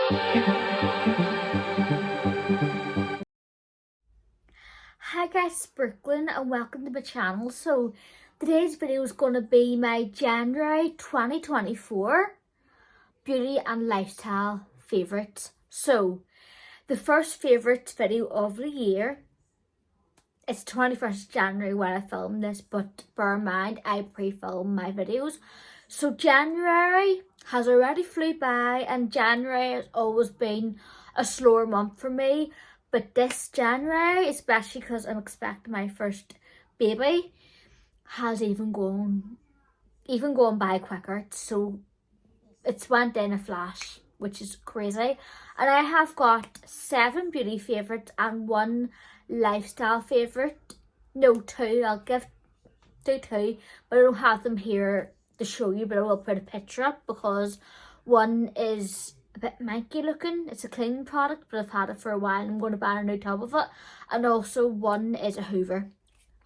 Hi guys, it's Brookelynne and welcome to my channel. So today's video is going to be my January 2024 beauty and lifestyle favourites. So the first favourites video of the year, it's 21st January when I filmed this, but bear in mind I pre-film my videos. So January has already flew by, and January has always been a slower month for me. But this January, especially because I'm expecting my first baby, has even gone by quicker. So it's went in a flash, which is crazy. And I have got 7 beauty favourites and 1 lifestyle favourite. No, 2. I'll do 2, but I don't have them here to show you, but I will put a picture up because one is a bit manky looking. It's a cleaning product, but I've had it for a while and I'm going to buy a new tub of it. And also one is a Hoover.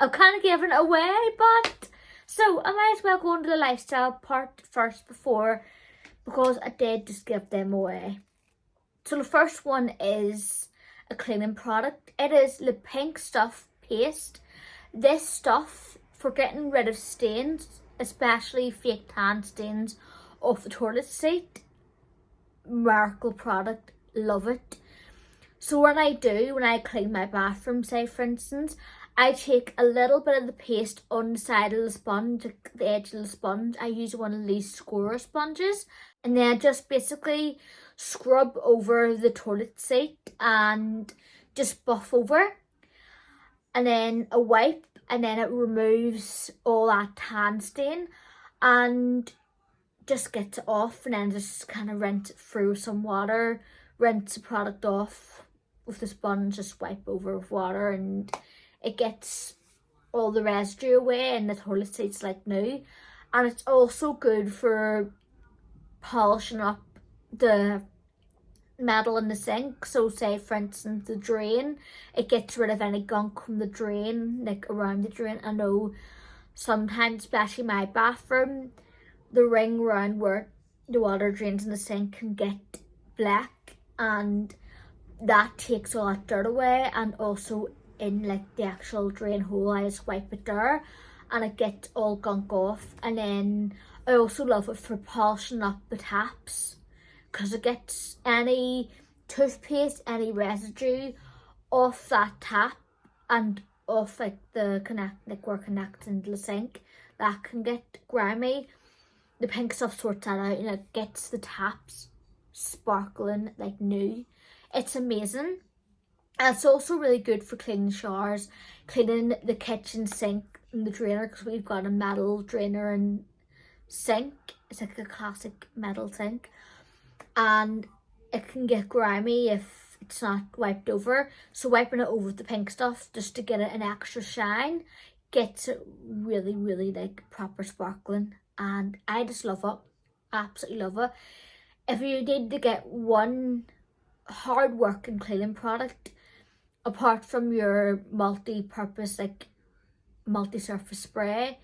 I've kind of given it away, but so I might as well go into the lifestyle part first because I did just give them away. So the first one is a cleaning product. It is the Pink Stuff Paste. This stuff for getting rid of stains, especially fake tan stains off the toilet seat. Miracle product, love it. So when I clean my bathroom, say for instance, I take a little bit of the paste on the side of the sponge, the edge of the sponge. I use one of these scorer sponges, and then I just basically scrub over the toilet seat and just buff over, and then a wipe, and then it removes all that tan stain and just gets it off, and then just kind of rinse it through some water, rinse the product off with the sponge, just wipe over with water, and it gets all the residue away and the toilet seat's like new. And it's also good for polishing up the metal in the sink. So say for instance the drain, it gets rid of any gunk from the drain, like around the drain. I know sometimes, especially my bathroom, the ring around where the water drains in the sink can get black, and that takes all that dirt away. And also in like the actual drain hole, I just wipe it there and it gets all gunk off. And then I also love it for polishing up the taps, because it gets any toothpaste, any residue off that tap and off like the like where it connects into the sink, that can get grimy. The Pink Stuff sorts that out and it gets the taps sparkling like new. It's amazing. And it's also really good for cleaning showers, cleaning the kitchen sink and the drainer, because we've got a metal drainer and sink. It's like a classic metal sink, and it can get grimy if it's not wiped over. So wiping it over with the Pink Stuff just to get it an extra shine gets it really, really like proper sparkling. And I just love it, absolutely love it. If you need to get one hard working cleaning product, apart from your multi-purpose like multi-surface spray,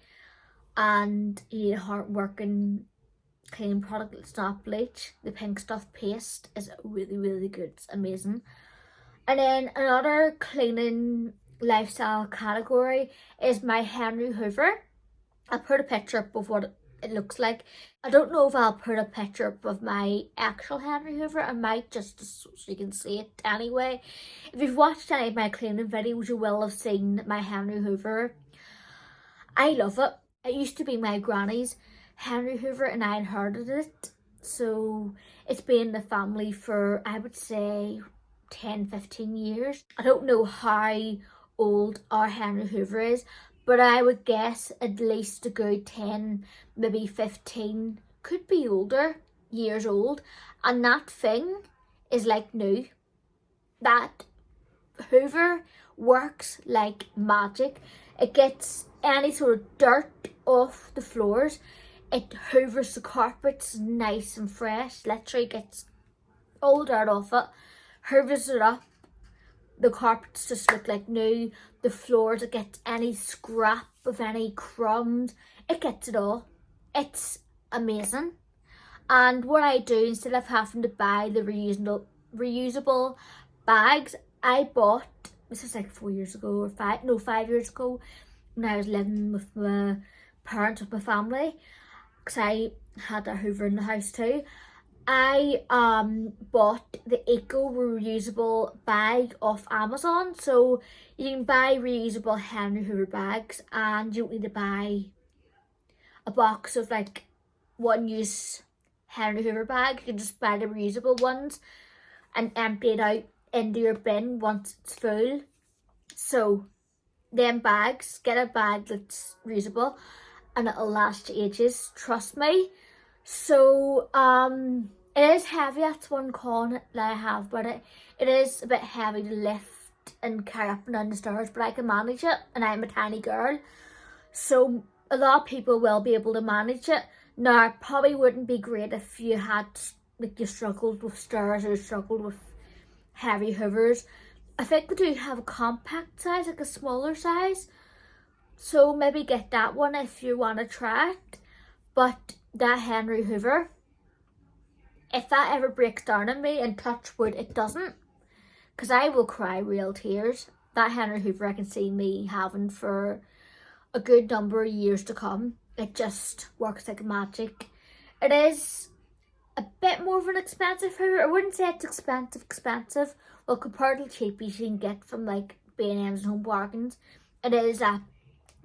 and you need a hard working cleaning product that's not bleach, the Pink Stuff Paste is really, really good. It's amazing. And then another cleaning lifestyle category is my Henry Hoover. I'll put a picture up of what it looks like. I don't know if I'll put a picture up of my actual Henry Hoover. I might, just so you can see it anyway. If you've watched any of my cleaning videos, you will have seen my Henry Hoover. I love it. It used to be my granny's Henry Hoover and I inherited it. So it's been in the family for, I would say, 10-15 years. I don't know how old our Henry Hoover is, but I would guess at least a good 10, maybe 15, could be older, years old. And that thing is like new. That Hoover works like magic. It gets any sort of dirt off the floors. It hoovers the carpets nice and fresh. Literally gets all the dirt off it, hoovers it up. The carpets just look like new. The floors, it gets any scrap of any crumbs. It gets it all. It's amazing. And what I do, instead of having to buy the reusable bags, I bought, this is like 4 years ago or 5 years ago, when I was living with my parents, with my family, because I had a Hoover in the house too. I bought the eco reusable bag off Amazon. So you can buy reusable Henry Hoover bags, and you don't need to buy a box of like one use Henry Hoover bag. You can just buy the reusable ones and empty it out into your bin once it's full. So them bags, get a bag that's reusable and it'll last ages, trust me. So it is heavy, that's one con that I have, but it is a bit heavy to lift and carry up and down the stairs, but I can manage it, and I'm a tiny girl, so a lot of people will be able to manage it. Now, it probably wouldn't be great if you had, like, you struggled with stairs or struggled with heavy hoovers. I think they do have a compact size, like a smaller size, so maybe get that one if you want to try it. But that Henry Hoover, if that ever breaks down on me, and touch wood it doesn't, because I will cry real tears, that Henry Hoover I can see me having for a good number of years to come. It just works like magic. It is a bit more of an expensive Hoover. I wouldn't say it's expensive. Well, compared to cheapies you can get from like B&M's and Home Bargains, it is a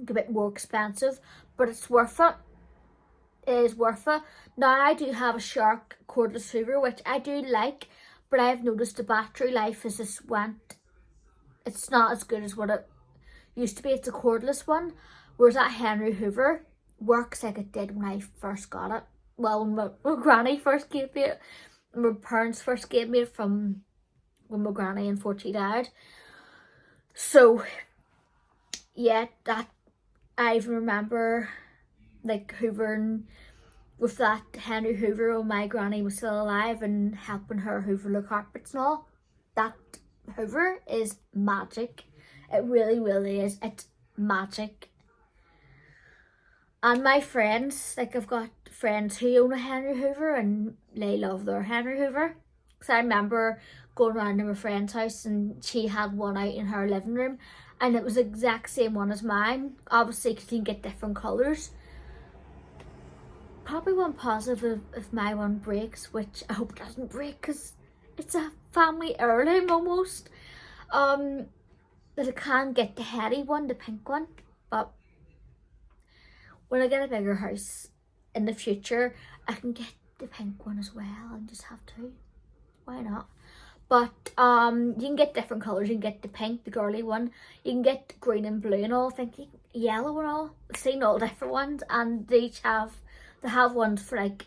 bit more expensive, but it's worth it. It is worth it. Now, I do have a Shark cordless Hoover, which I do like, but I've noticed the battery life has just went, it's not as good as what it used to be. It's a cordless one, whereas that Henry Hoover works like it did when I first got it. Well, when my granny first gave me it, and my parents first gave me it from when my granny unfortunately died. So yeah, that I even remember like hoovering with that Henry Hoover when my granny was still alive and helping her hoover the carpets and all. That Hoover is magic. It really, really is. It's magic. And my friends, like I've got friends who own a Henry Hoover and they love their Henry Hoover. So I remember going around to my friend's house and she had one out in her living room, and it was the exact same one as mine. Obviously, because you can get different colours. Probably one positive if my one breaks, which I hope doesn't break because it's a family heirloom almost. That I can get the heady one, the pink one, but when I get a bigger house in the future, I can get the pink one as well and just have two. Why not? But you can get different colours. You can get the pink, the girly one. You can get green and blue and all. I think yellow and all. I've seen all different ones, and they have ones for like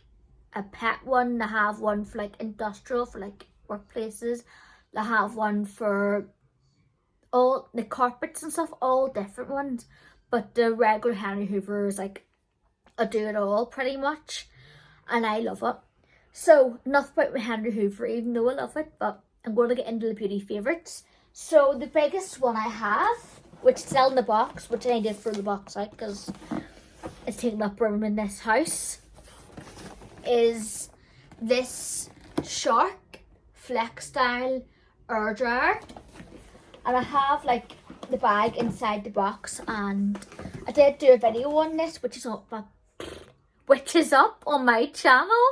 a pet one. They have one for like industrial, for like workplaces. They have one for all the carpets and stuff, all different ones. But the regular Henry Hoover is like a do it all pretty much, and I love it. So enough about my Henry Hoover, even though I love it, but I'm going to get into the beauty favourites. So the biggest one I have, which is still in the box, which I did throw the box out because it's taking up room in this house, is this Shark Flexstyle air dryer. And I have like the bag inside the box, and I did do a video on this, which is up on my channel,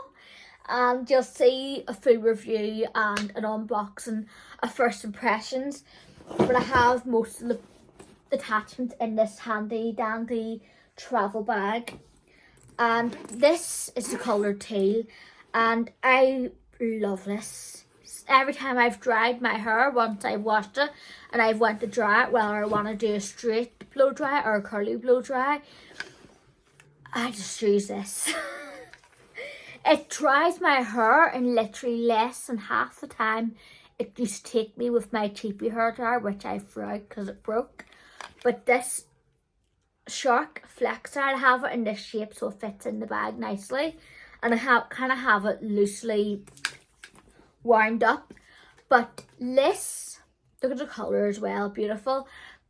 and you'll see a full review and an unboxing of first impressions. But I have most of the attachments in this handy dandy travel bag, and this is the colour Teal, and I love this. Every time I've dried my hair, once I've washed it and I've went to dry it, whether I want to do a straight blow dry or a curly blow dry, I just use this. It dries my hair in literally less than half the time it used to take me with my cheapy hair dryer, which I threw out because it broke. But this Shark Flexstyle, I have it in this shape so it fits in the bag nicely, and I kind of have it loosely wound up. But this, look at the colour as well, beautiful.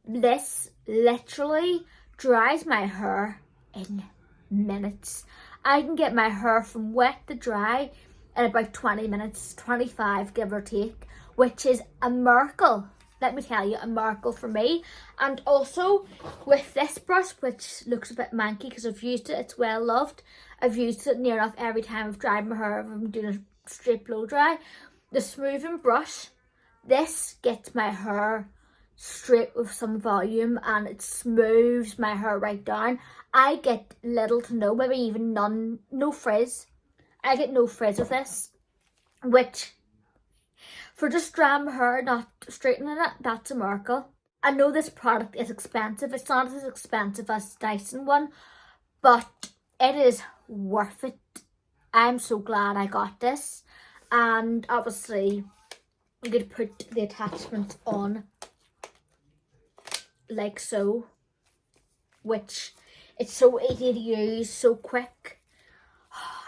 This literally dries my hair in minutes, I can get my hair from wet to dry in about 20 minutes, 25 give or take, which is a miracle. Let me tell you, a miracle for me. And also with this brush, which looks a bit manky because I've used it, it's well loved. I've used it near enough every time I've dried my hair if I'm doing a straight blow dry. The smoothing brush, this gets my hair straight with some volume and it smooths my hair right down. I get little to no, maybe even none, no frizz. I get no frizz with this, which for just drying my hair, not straightening it, that's a miracle. I know this product is expensive. It's not as expensive as the Dyson one, but it is worth it. I'm so glad I got this. And obviously, you could put the attachment on like so, which it's so easy to use, so quick.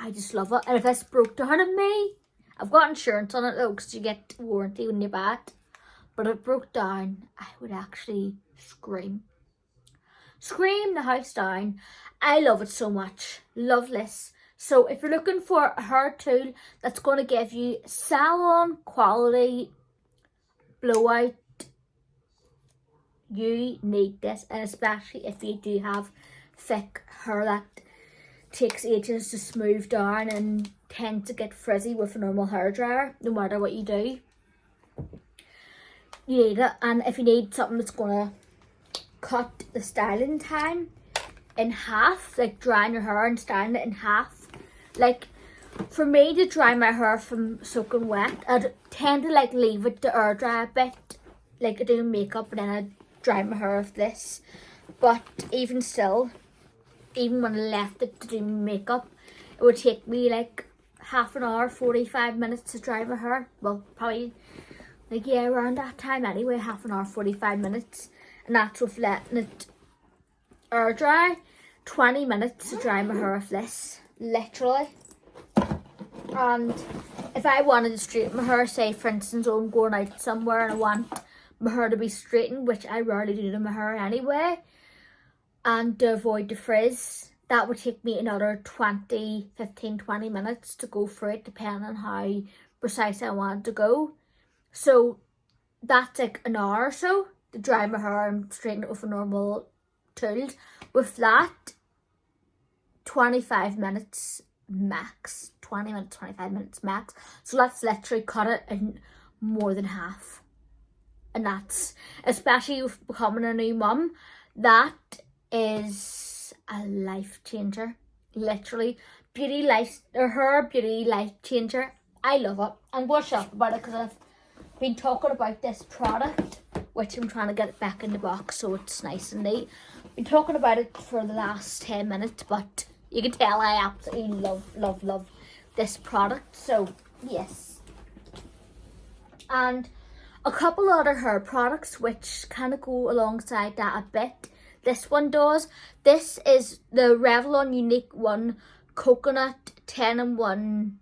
I just love it. And if this broke down on me, I've got insurance on it though, because you get warranty when you buy it. But if it broke down, I would actually scream. Scream the house down. I love it so much. Love this. So if you're looking for a hair tool that's going to give you salon quality blowout, you need this. And especially if you do have thick hair that takes ages to smooth down and tend to get frizzy with a normal hairdryer, no matter what you do. You need it. And if you need something that's going to cut the styling time in half, like drying your hair and styling it in half. Like for me to dry my hair from soaking wet, I'd tend to like leave it to air dry a bit, like I do makeup, and then I'd dry my hair with this. But even still, even when I left it to do makeup, it would take me like half an hour, 45 minutes to dry my hair. Well, probably like, yeah, around that time anyway, half an hour, 45 minutes. And that's with letting it air dry. 20 minutes to dry my hair with this, literally. And if I wanted to straighten my hair, say for instance, I'm going out somewhere and I want my hair to be straightened, which I rarely do to my hair anyway, and to avoid the frizz, that would take me another 20 minutes to go through it, depending on how precise I want to go. So that's like an hour or so to dry my hair and straighten it with a normal tools. With that, 25 minutes max. 20 minutes, 25 minutes max. So let's literally cut it in more than half. And that's, especially with becoming a new mum, that is a life changer. Literally. Beauty life, or her beauty life changer. I love it. I'm going to shop about it because I've been talking about this product, which I'm trying to get it back in the box so it's nice and neat. I've been talking about it for the last 10 minutes, but you can tell I absolutely love this product. So yes. And a couple other hair products which kind of go alongside that a bit. This one does. This is the Revlon Uniq 1 Coconut 10-in-1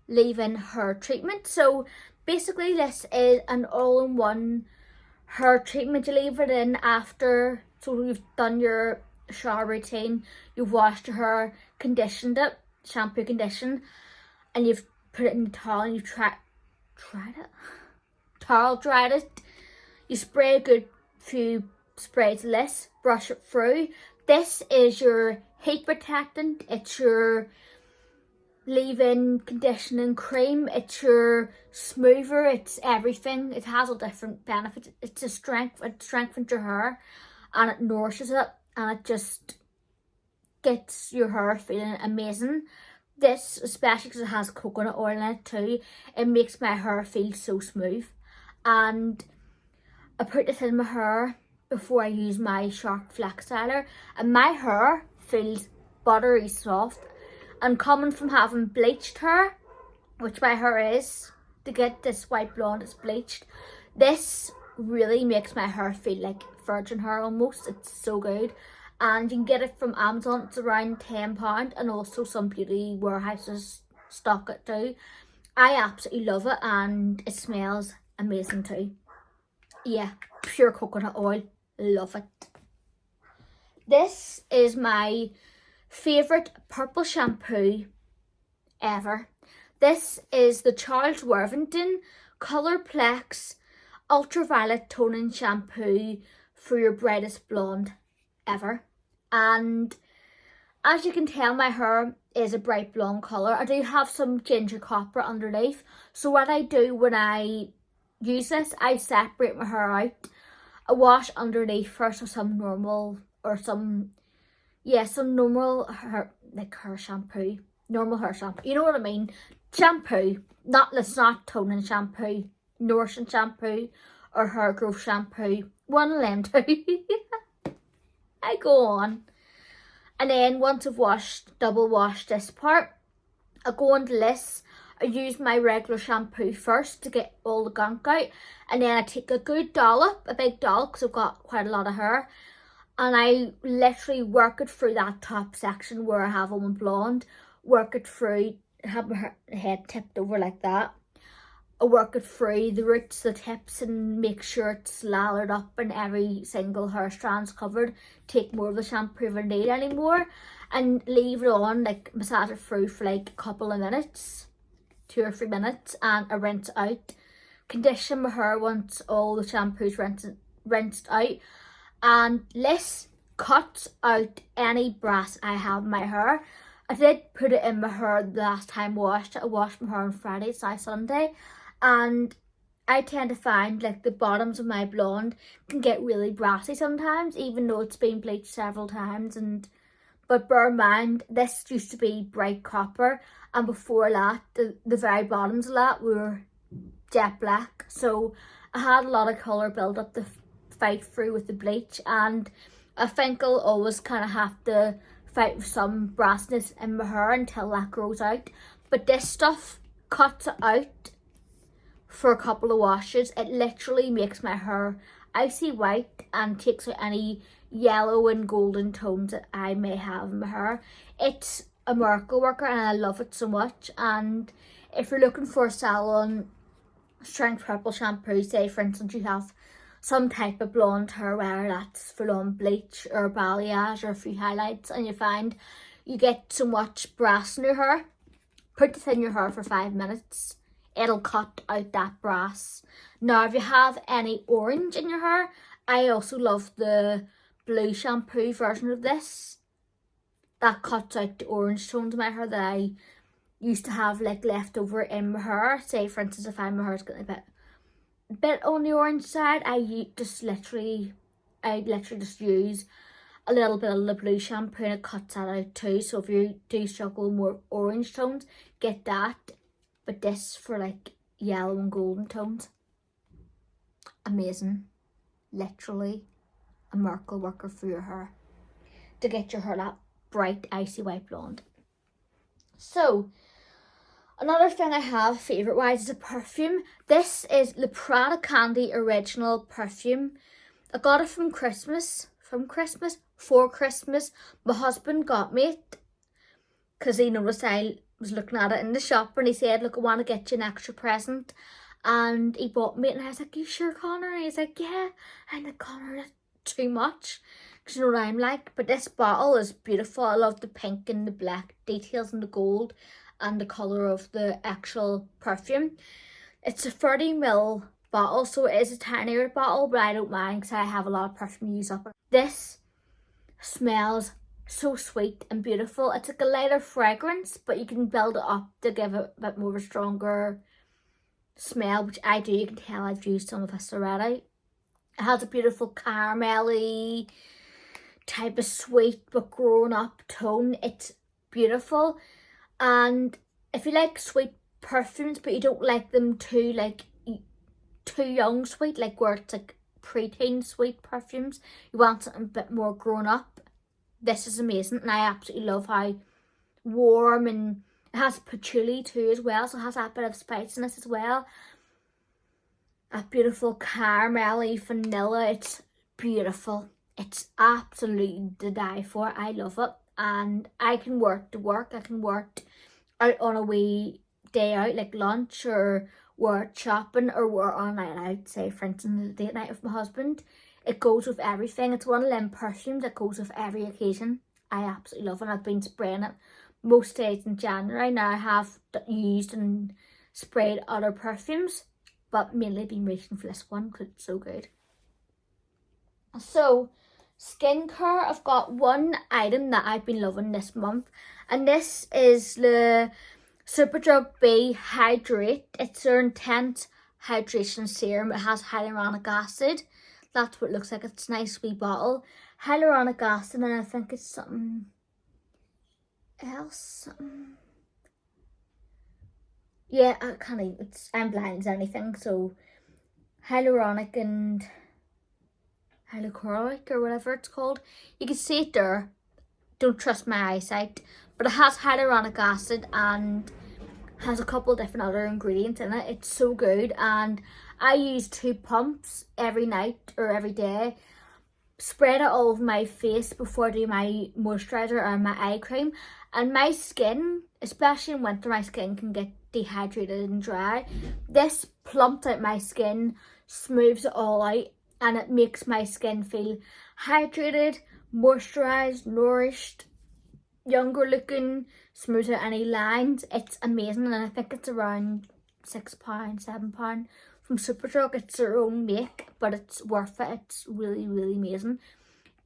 leave-in hair treatment. So basically this is an all-in-one hair treatment. You leave it in after, so you've done your shower routine, you've washed your hair, conditioned it, shampoo condition, and you've put it in the towel and you've towel dried it. You spray a good few sprays of this, brush it through. This is your heat protectant, it's your leave-in conditioning cream, it's your smoother, it's everything. It has all different benefits. It's a strength, it strengthens your hair and it nourishes it, and it just gets your hair feeling amazing. This, especially because it has coconut oil in it too, it makes my hair feel so smooth. And I put this in my hair before I use my Shark Flexstyler, and my hair feels buttery soft. And coming from having bleached hair, which my hair is, to get this white blonde, it's bleached, this really makes my hair feel like virgin hair almost. It's so good. And you can get it from Amazon. It's around £10, and also some beauty warehouses stock it too. I absolutely love it, and it smells amazing too. Yeah, pure coconut oil, love it. This is my favourite purple shampoo ever. This is the Charles Worthington Colour Plex Ultraviolet Toning Shampoo for your brightest blonde ever. And as you can tell, my hair is a bright blonde colour. I do have some ginger copper underneath. So what I do when I use this, I separate my hair out. I wash underneath first with some normal or some normal hair, like hair shampoo. Normal hair shampoo. You know what I mean? Shampoo. It's not toning shampoo, nourishing shampoo, or hair growth shampoo. One of them two. I go on. And then once I've double washed this part, I go into this. I use my regular shampoo first to get all the gunk out. And then I take a good dollop, a big dollop, because I've got quite a lot of hair. And I literally work it through that top section where I have on my blonde. Work it through, have my head tipped over like that. I work it through the roots, the tips, and make sure it's lathered up and every single hair strand's covered. Take more of the shampoo if I need anymore. And leave it on, like massage it through for like a couple of minutes. 2 or 3 minutes. And I rinse out. Condition my hair once all the shampoo's rinsed out. And this cuts out any brass I have in my hair. I did put it in my hair the last time I washed it. I washed my hair on Friday, it's now Sunday. And I tend to find like the bottoms of my blonde can get really brassy sometimes, even though it's been bleached several times. But bear in mind, this used to be bright copper, and before that, the very bottoms of that were jet black. So I had a lot of colour build up to fight through with the bleach, and I think I'll always kind of have to fight with some brassness in my hair until that grows out. But this stuff cuts it out for a couple of washes. It literally makes my hair icy white and takes out any yellow and golden tones that I may have in my hair. It's a miracle worker and I love it so much. And if you're looking for a salon strength purple shampoo, say for instance you have some type of blonde hair, whether that's full on bleach or balayage or a few highlights, and you find you get so much brass in your hair, put this in your hair for 5 minutes. It'll cut out that brass. Now, if you have any orange in your hair, I also love the blue shampoo version of this. That cuts out the orange tones in my hair that I used to have like left over in my hair. Say, for instance, if my hair's getting a bit on the orange side, I literally just use a little bit of the blue shampoo and it cuts that out too. So if you do struggle with more orange tones, get that. But this for like yellow and golden tones. Amazing. Literally a miracle worker for your hair. To get your hair that bright, icy white blonde. So, another thing I have favourite wise is a perfume. This is the Prada Candy Original Perfume. I got it for Christmas. My husband got me it because he noticed I was looking at it in the shop and he said, look, I want to get you an extra present. And he bought me it and I was like, you sure, Connor? And he's like, yeah. And I'm like, Connor, that's too much. Because you know what I'm like. But this bottle is beautiful. I love the pink and the black details and the gold and the colour of the actual perfume. It's a 30ml bottle, so it is a tinier bottle, but I don't mind because I have a lot of perfume use up. This smells so sweet and beautiful. It's like a lighter fragrance, but you can build it up to give it a bit more of a stronger smell, which I do. You can tell I've used some of this already. It has a beautiful caramelly type of sweet but grown up tone. It's beautiful. And if you like sweet perfumes but you don't like them too young sweet, like where it's like preteen sweet perfumes, you want something a bit more grown up, this is amazing. And I absolutely love how warm, and it has patchouli too as well, so it has that bit of spiciness as well. A beautiful caramelly vanilla. It's beautiful. It's absolutely to die for. I love it. And I can work to work. I can work out on a wee day out, like lunch, or work shopping, or work on a night out, say for instance a date night with my husband. It goes with everything. It's one of them perfumes that goes with every occasion. I absolutely love it. I've been spraying it most days in January. Now I have used and sprayed other perfumes, but mainly been reaching for this one because it's so good. So skincare, I've got one item that I've been loving this month, and this is the Superdrug B Hydrate. It's their intense hydration serum. It has hyaluronic acid. That's what it looks like. It's a nice wee bottle. Hyaluronic acid, and I think it's something else. Yeah, I can't even, I'm blind as anything, so hyaluronic and hyaluronic or whatever it's called. You can see it there. Don't trust my eyesight, but it has hyaluronic acid and has a couple different other ingredients in it. It's so good, and I use 2 pumps every night or every day. Spread it all over my face before I do my moisturiser or my eye cream, and my skin, especially in winter, my skin can get dehydrated and dry. This plumps out my skin, smooths it all out, and it makes my skin feel hydrated, moisturised, nourished, younger looking, smooths out any lines. It's amazing, and I think it's around £6, £7 from Superdrug. It's their own make, but it's worth it. It's really, really amazing.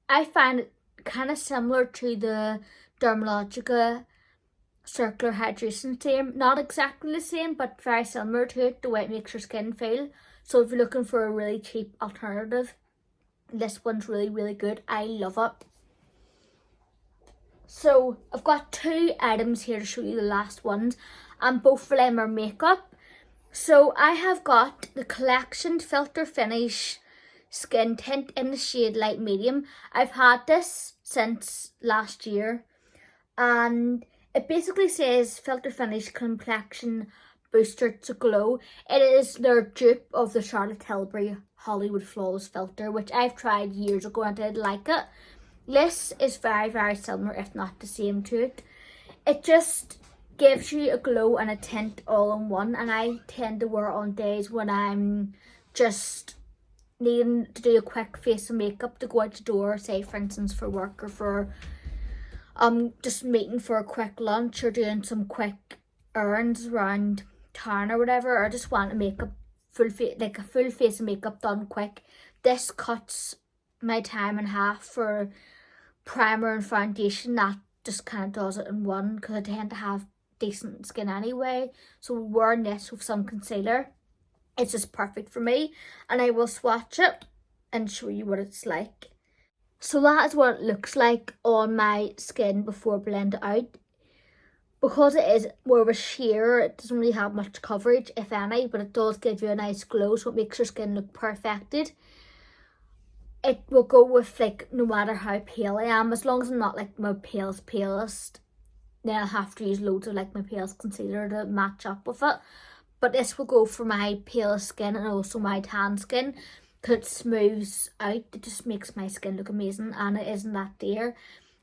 I find it kind of similar to the Dermalogica Circular Hydration Serum. Not exactly the same, but very similar to it, the way it makes your skin feel. So if you're looking for a really cheap alternative, this one's really, really good. I love it. So I've got 2 items here to show you, the last ones, and both of them are makeup. So I have got the Complexion Filter Finish Skin Tint in the shade Light Medium. I've had this since last year, and it basically says Filter Finish Complexion Booster to Glow. It is their dupe of the Charlotte Tilbury Hollywood Flawless Filter, which I've tried years ago and I did like it. This is very, very similar, if not the same, to it. It just gives you a glow and a tint all in one, and I tend to wear it on days when I'm just needing to do a quick face of makeup to go out the door, say for instance for work or for just meeting for a quick lunch or doing some quick errands around town or whatever, or I just want to make a full face of makeup done quick. This cuts my time in half for primer and foundation. That just kind of does it in one, because I tend to have decent skin anyway, so wearing this with some concealer, it's just perfect for me. And I will swatch it and show you what it's like. So that is what it looks like on my skin before blend it out. Because it is more of a sheer, it doesn't really have much coverage, if any, but it does give you a nice glow, so it makes your skin look perfected. It will go with, like, no matter how pale I am, as long as I'm not like my palest, then I'll have to use loads of like my palest concealer to match up with it. But this will go for my pale skin and also my tan skin, because it smooths out. It just makes my skin look amazing, and it isn't that dear,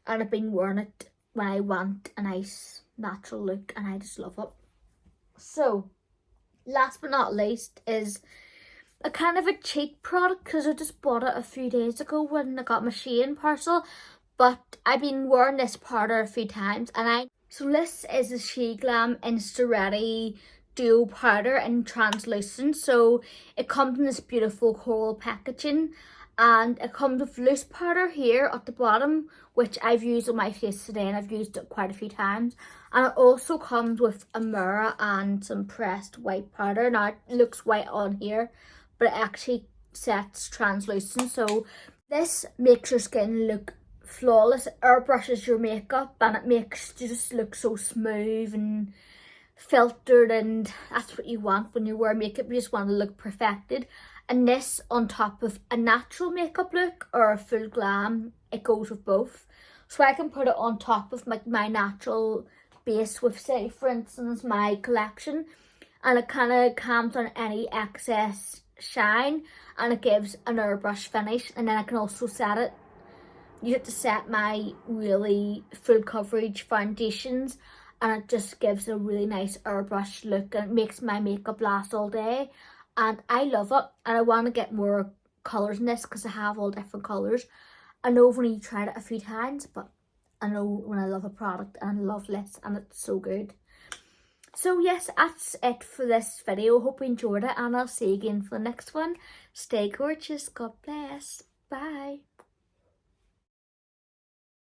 and I've been wearing it when I want a nice natural look, and I just love it. So last but not least is a kind of a cheap product, because I just bought it a few days ago when I got my Shein parcel, but I've been wearing this powder a few times, and so this is a SheGlam Insta Ready Duo Powder in translucent. So it comes in this beautiful coral packaging, and it comes with loose powder here at the bottom, which I've used on my face today, and I've used it quite a few times. And it also comes with a mirror and some pressed white powder. Now it looks white on here, but it actually sets translucent, so this makes your skin look flawless. It airbrushes your makeup, and it makes you just look so smooth and filtered, and that's what you want when you wear makeup. You just want to look perfected. And this on top of a natural makeup look or a full glam, it goes with both. So I can put it on top of my natural base with, say for instance, my Complexion, and it kind of calms down any excess shine, and it gives an airbrush finish. And then I can also set it, use it to set my really full coverage foundations, and it just gives a really nice airbrush look, and it makes my makeup last all day, and I love it. And I want to get more colours in this because I have all different colours. I know I've only tried it a few times, but I know when I love a product and love this, and it's so good. So yes, that's it for this video. Hope you enjoyed it, and I'll see you again for the next one. Stay gorgeous. God bless. Bye.